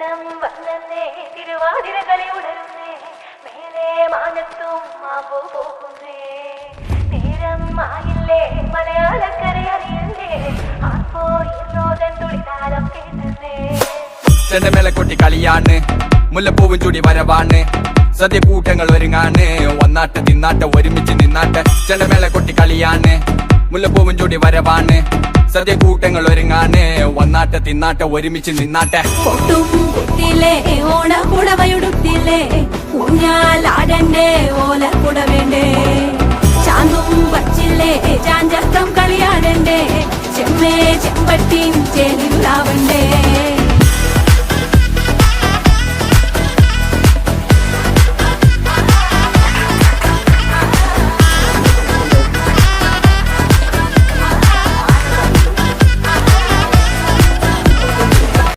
ഓണം വന്നേ തിരുവാതിര കളി ഉണരുന്നേ മേലെ മാനത്തും മാമ്പോ പോകുന്നേ നേരം ആയില്ലേ മലയാളക്കര അറിയല്ലേ ആർപ്പോ ഇന്നോതൻ തുളിതാരം കേട്ടേ ചെണ്ടമേള കൊട്ടി കളിയാണ് മുല്ലപ്പൂവും ചൂടി വരവാണ് സദ്യ കൂട്ടങ്ങൾ ഒരുങ്ങാണ് വന്നാട്ട് തിന്നാട്ട് ഒരുമിച്ച് നിന്നാട്ട് ചെണ്ടമേള കൊട്ടി കളിയാണ് മുല്ലപ്പൂവും ചൂടി വരവാണ് സദ്യ കൂട്ടങ്ങൾ ഒരുങ്ങാണ് വന്നാട്ട് തിന്നാട്ട് ഒരുമിച്ച് നിന്നാട്ടെ പൊട്ടും കുത്തിയില്ലേ ഓണക്കുടവയുടുത്തില്ലേ ഊഞ്ഞാലാടണ്ടേ ഓലക്കുട വേണ്ടേ ചാന്തും വച്ചില്ലേ ചാഞ്ചക്കം കളിയാടണ്ടേ ചെമ്മേ ചെമ്പട്ടിയും ചേലിലാവണ്ടേ